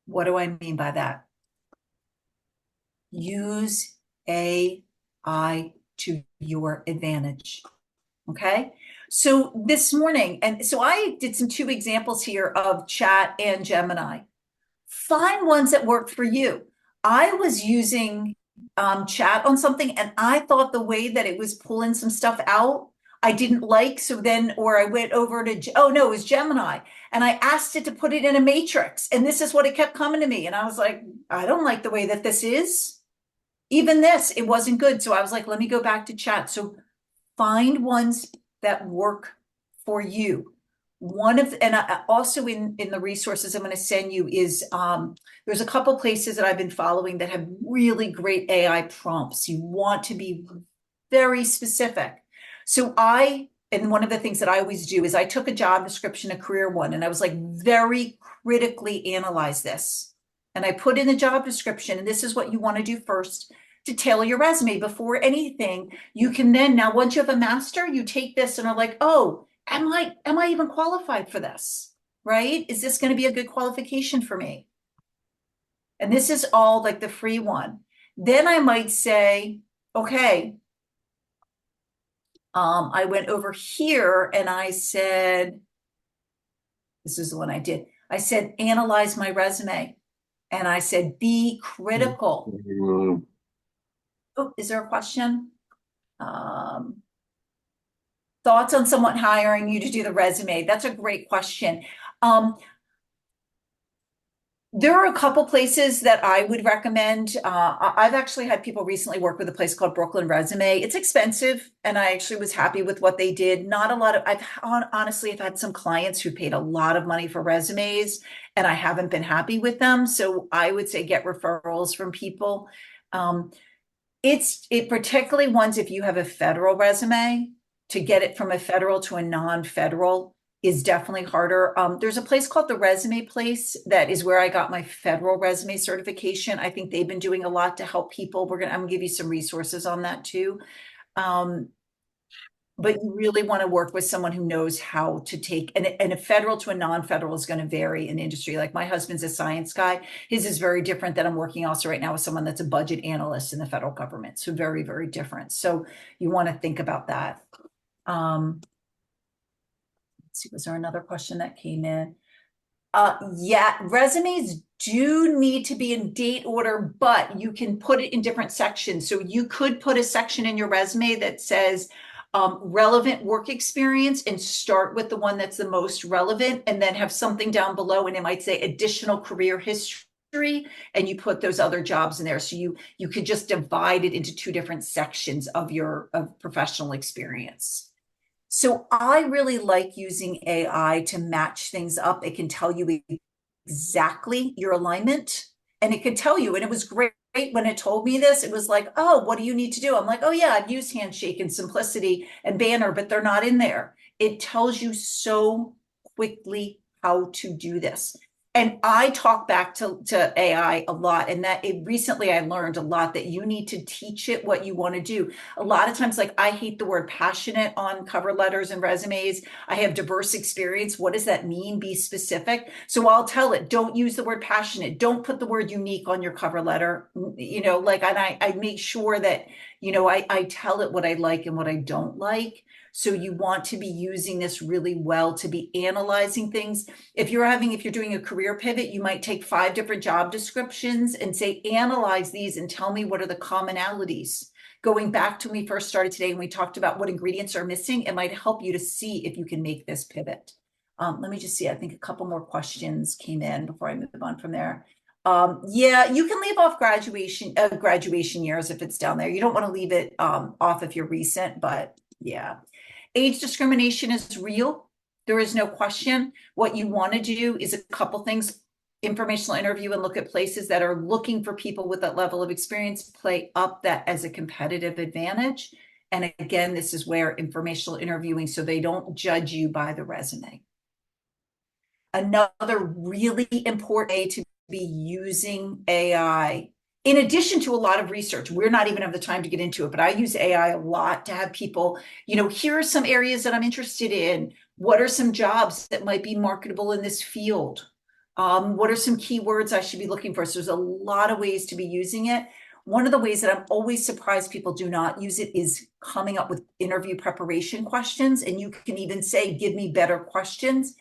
What do I mean by that? Use AI to your advantage. Okay. So this morning, and so I did some 2 examples here of chat and Gemini. Find ones that work for you. I was using chat on something and I thought the way that it was pulling some stuff out, I didn't like. So then, or I went over to, oh no, it was Gemini. And I asked it to put it in a matrix. And this is what it kept coming to me. And I was like, I don't like the way that this is. Even this, it wasn't good. So I was like, let me go back to chat. So find ones that work for you. Also in the resources I'm going to send you is, there's a couple places that I've been following that have really great AI prompts. You want to be very specific. So and one of the things that I always do is I took a job description, a career one, and I was like, very critically analyze this. And I put in the job description, and this is what you want to do first. to tailor your resume before anything. You can then, now once you have a master, you take this and are like, oh, am I even qualified for this? Right? Is this going to be a good qualification for me? And this is all like the free one. Then I might say, okay, I went over here and I said, this is the one I did. I said, analyze my resume. And I said, be critical. Oh, is there a question? Thoughts on someone hiring you to do the resume? That's a great question. There are a couple places that I would recommend. I've actually had people recently work with a place called Brooklyn Resume. It's expensive, and I actually was happy with what they did. Not a lot of, honestly, I've had some clients who paid a lot of money for resumes, and I haven't been happy with them. So I would say get referrals from people. It particularly ones if you have a federal resume, to get it from a federal to a non-federal is definitely harder. There's a place called the Resume Place that is where I got my federal resume certification. I think they've been doing a lot to help people. I'm gonna give you some resources on that too. But you really want to work with someone who knows how to take, and a federal to a non-federal is going to vary in industry. Like my husband's a science guy. His is very different than I'm working also right now with someone that's a budget analyst in the federal government. So very, very different. So you want to think about that. Let's see, was there another question that came in? Yeah, resumes do need to be in date order, but you can put it in different sections. So you could put a section in your resume that says relevant work experience and start with the one that's the most relevant, and then have something down below and it might say additional career history, and you put those other jobs in there. So you could just divide it into two different sections of your professional experience. So I really like using AI to match things up. It can tell you exactly your alignment, and it can tell you, and it was great when it told me this. It was like, oh, what do you need to do? I'm like, oh yeah, I've used Handshake and Simplicity and Banner, but they're not in there. It tells you so quickly how to do this. And I talk back to AI a lot, and that recently I learned a lot that you need to teach it what you want to do. A lot of times, like I hate the word passionate on cover letters and resumes. I have diverse experience. What does that mean? Be specific. So I'll tell it, don't use the word passionate. Don't put the word unique on your cover letter. You know, like, and I make sure that, you know, I tell it what I like and what I don't like. So you want to be using this really well to be analyzing things. If you're doing a career pivot, you might take 5 different job descriptions and say, analyze these and tell me what are the commonalities. Going back to when we first started today and we talked about what ingredients are missing, it might help you to see if you can make this pivot. Let me just see. I think a couple more questions came in before I move on from there. Yeah, you can leave off graduation years if it's down there. You don't want to leave it off if you're recent, but yeah. Age discrimination is real. There is no question. What you want to do is a couple things. Informational interview and look at places that are looking for people with that level of experience, play up that as a competitive advantage. And again, this is where informational interviewing, so they don't judge you by the resume. Another really important way to be using AI, in addition to a lot of research, we're not even have the time to get into it, but I use AI a lot to have people, you know, here are some areas that I'm interested in. What are some jobs that might be marketable in this field? What are some keywords I should be looking for? So there's a lot of ways to be using it. One of the ways that I'm always surprised people do not use it is coming up with interview preparation questions. And you can even say, give me better questions.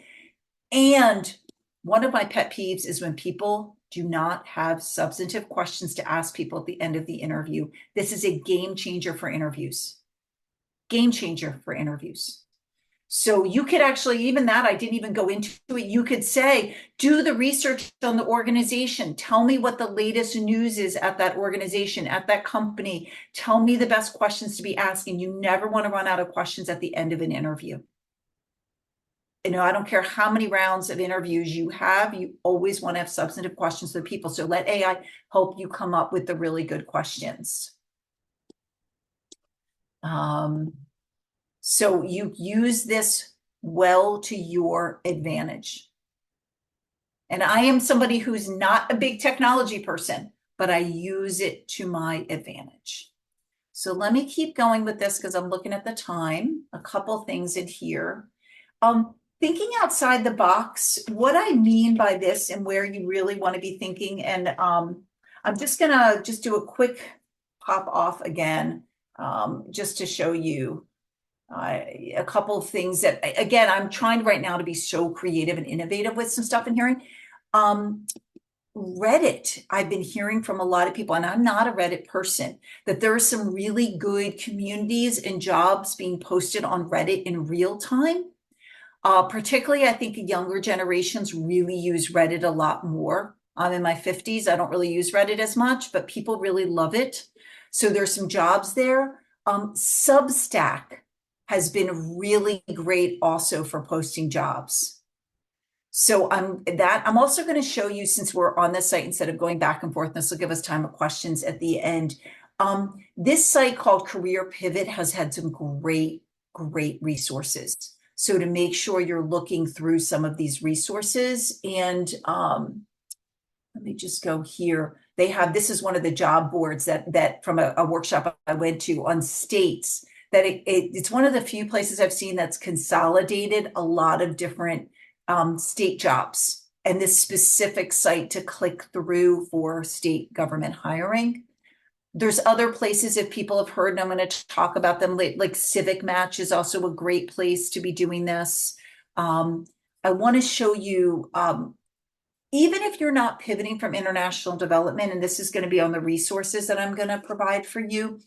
And one of my pet peeves is when people do not have substantive questions to ask people at the end of the interview. This is a game changer for interviews. Game changer for interviews. So you could actually, even that, I didn't even go into it. You could say, do the research on the organization. Tell me what the latest news is at that organization, at that company. Tell me the best questions to be asking. You never want to run out of questions at the end of an interview. You know, I don't care how many rounds of interviews you have, you always want to have substantive questions for people. So let AI help you come up with the really good questions. So you use this well to your advantage. And I am somebody who's not a big technology person. but I use it to my advantage. So let me keep going with this because I'm looking at the time. A couple things in here. Thinking outside the box, what I mean by this and where you really want to be thinking, and I'm just gonna do a quick pop off again, just to show you a couple of things that, again, I'm trying right now to be so creative and innovative with some stuff in here. Reddit, I've been hearing from a lot of people, and I'm not a Reddit person, that there are some really good communities and jobs being posted on Reddit in real time. Particularly, I think younger generations really use Reddit a lot more. I'm in my 50s. I don't really use Reddit as much, but people really love it. So there's some jobs there. Substack has been really great also for posting jobs. So I'm also going to show you, since we're on this site, instead of going back and forth, this will give us time for questions at the end. This site called Career Pivot has had some great resources. So to make sure you're looking through some of these resources, and let me just go here. They have, this is one of the job boards that from a workshop I went to on states, that it's one of the few places I've seen that's consolidated a lot of different state jobs, and this specific site to click through for state government hiring. There's other places, if people have heard, and I'm going to talk about them, like Civic Match is also a great place to be doing this. I want to show you, even if you're not pivoting from international development, and this is going to be on the resources that I'm going to provide for you,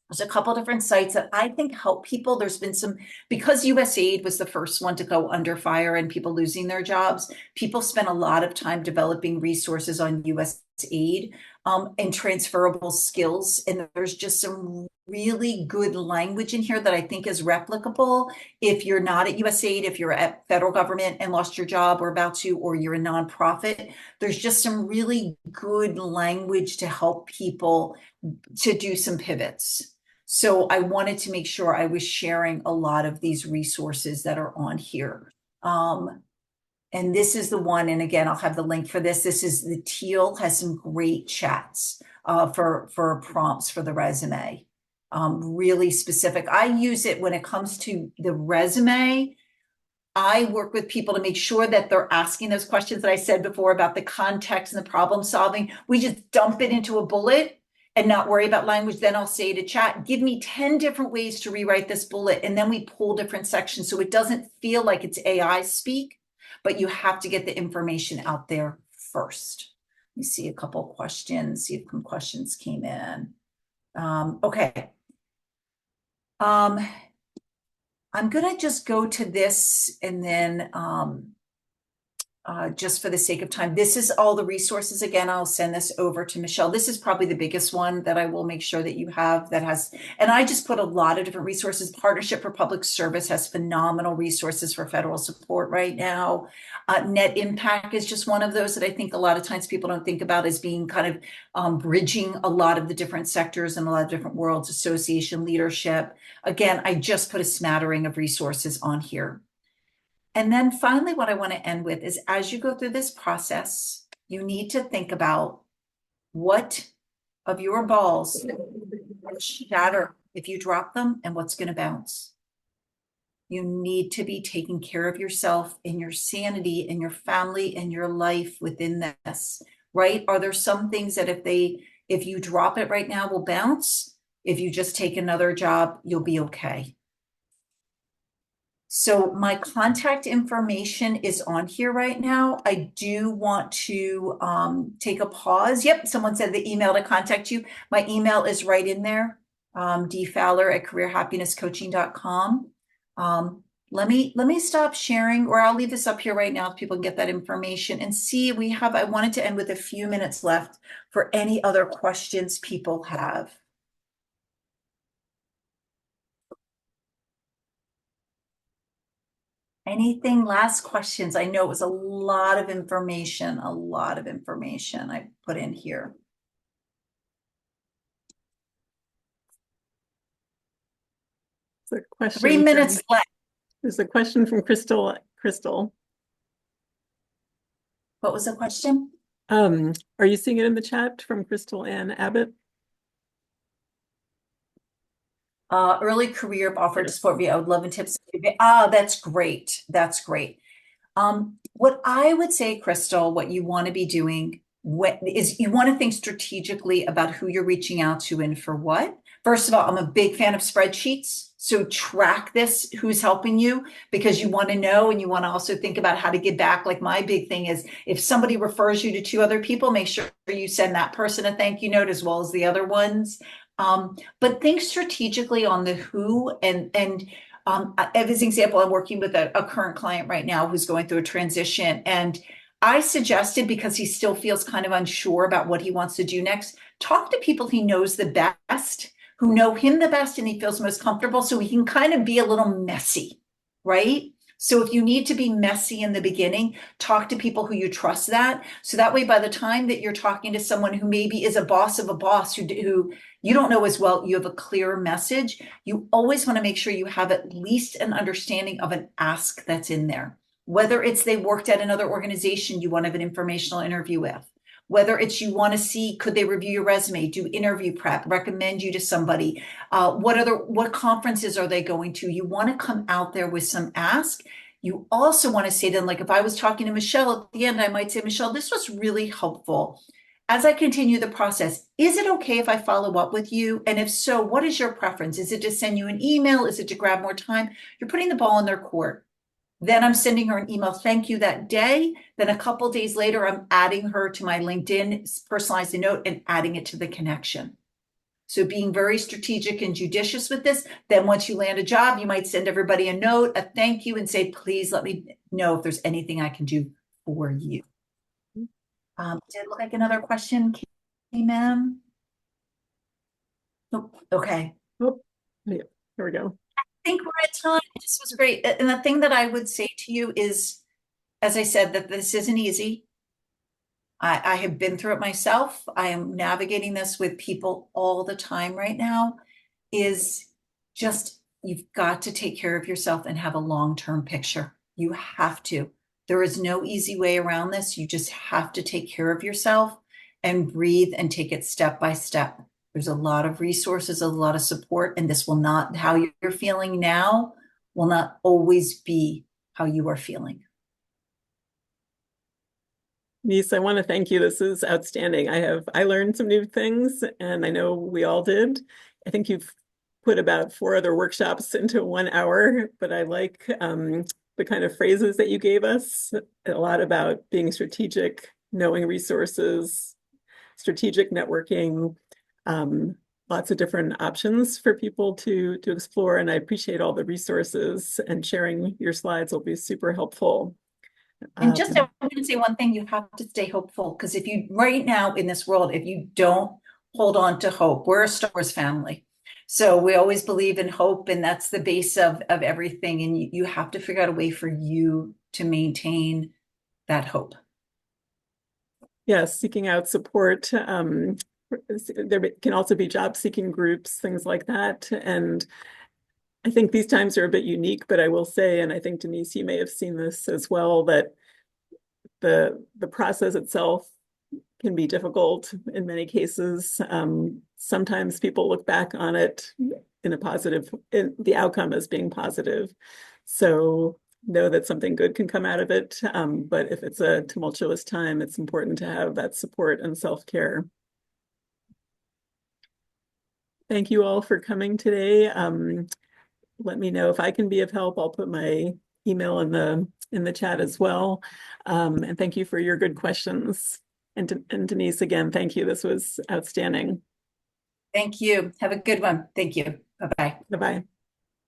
there's a couple different sites that I think help people. There's been some, because USAID was the first one to go under fire and people losing their jobs, people spent a lot of time developing resources on USAID and transferable skills. And there's just some really good language in here that I think is replicable if you're not at USAID, if you're at federal government and lost your job or about to, or you're a nonprofit. There's just some really good language to help people to do some pivots. So I wanted to make sure I was sharing a lot of these resources that are on here. And this is the one, and again, I'll have the link for this. This is the Teal, has some great chats for prompts for the resume. Really specific. I use it when it comes to the resume. I work with people to make sure that they're asking those questions that I said before about the context and the problem solving. We just dump it into a bullet and not worry about language. Then I'll say to chat, give me 10 different ways to rewrite this bullet. And then we pull different sections so it doesn't feel like it's AI speak, but you have to get the information out there first. Let me see a couple of questions, see if some questions came in. Okay. I'm going to just go to this, and then just for the sake of time, this is all the resources. Again, I'll send this over to Michelle. This is probably the biggest one that I will make sure that you have, that has, and I just put a lot of different resources. Partnership for Public Service has phenomenal resources for federal support right now. Net Impact is just one of those that I think a lot of times people don't think about as being kind of bridging a lot of the different sectors and a lot of different worlds. Association Leadership. Again, I just put a smattering of resources on here. And then finally, what I want to end with is, as you go through this process, you need to think about what of your balls shatter if you drop them and what's going to bounce. You need to be taking care of yourself and your sanity and your family and your life within this, right? Are there some things that if you drop it right now will bounce? If you just take another job, you'll be okay. So my contact information is on here right now. I do want to take a pause. Yep, someone said the email to contact you. My email is right in there, dfowler@careerhappinesscoaching.com. Let me stop sharing, or I'll leave this up here right now if people can get that information and see. I wanted to end with a few minutes left for any other questions people have. Anything, last questions? I know it was a lot of information I put in here. There's a question 3 minutes left. There's a question from Crystal. What was the question? Are you seeing it in the chat from Crystal Ann Abbott? Early career offered to Yes. support me. I would love and tips. Ah, that's great. That's great. What I would say, Crystal, what you want to be doing is you want to think strategically about who you're reaching out to and for what. First of all, I'm a big fan of spreadsheets. So track this, who's helping you, because you want to know and you want to also think about how to give back. Like my big thing is if somebody refers you to two other people, make sure you send that person a thank you note as well as the other ones. But think strategically on the who and as an example, I'm working with a current client right now who's going through a transition. And I suggested, because he still feels kind of unsure about what he wants to do next, talk to people he knows the best, who know him the best and he feels most comfortable, so he can kind of be a little messy, right? So if you need to be messy in the beginning, talk to people who you trust that. So that way, by the time that you're talking to someone who maybe is a boss of a boss who you don't know as well, you have a clearer message. You always want to make sure you have at least an understanding of an ask that's in there. Whether it's they worked at another organization you want to have an informational interview with, whether it's you want to see, could they review your resume, do interview prep, recommend you to somebody, what conferences are they going to? You want to come out there with some ask. You also want to say to them, like if I was talking to Michelle at the end, I might say, Michelle, this was really helpful. As I continue the process, is it okay if I follow up with you? And if so, what is your preference? Is it to send you an email? Is it to grab more time? You're putting the ball in their court. Then I'm sending her an email, thank you that day. Then a couple days later, I'm adding her to my LinkedIn, personalized a note and adding it to the connection. So being very strategic and judicious with this. Then once you land a job, you might send everybody a note, a thank you, and say, please let me know if there's anything I can do for you. Did it look like another question came in? Nope. Okay. Oh, yeah, here we go. I think we're at time. This was great. And the thing that I would say to you is, as I said, that this isn't easy. I have been through it myself. I am navigating this with people all the time right now. Is just, you've got to take care of yourself and have a long-term picture. You have to. There is no easy way around this. You just have to take care of yourself and breathe and take it step by step. There's a lot of resources, a lot of support, and this will not, how you're feeling now will not always be how you are feeling. Denise, I want to thank you. This is outstanding. I learned some new things, and I know we all did. I think you've put about 4 other workshops into 1 hour, but I like the kind of phrases that you gave us. A lot about being strategic, knowing resources, strategic networking, lots of different options for people to explore. And I appreciate all the resources, and sharing your slides will be super helpful. And just I want to say one thing, you have to stay hopeful, because if you right now in this world, if you don't hold on to hope, we're a Star Wars family. So we always believe in hope, and that's the base of everything. And you have to figure out a way for you to maintain that hope. Yes, seeking out support. There can also be job seeking groups, things like that. And I think these times are a bit unique, but I will say, and I think Denise, you may have seen this as well, that the process itself can be difficult in many cases. Sometimes people look back on it in a positive, in the outcome as being positive. So know that something good can come out of it. But if it's a tumultuous time, it's important to have that support and self-care. Thank you all for coming today. Let me know if I can be of help. I'll put my email in the chat as well. And thank you for your good questions. And Denise, again, thank you. This was outstanding. Thank you. Have a good one. Thank you. Bye-bye. Bye-bye.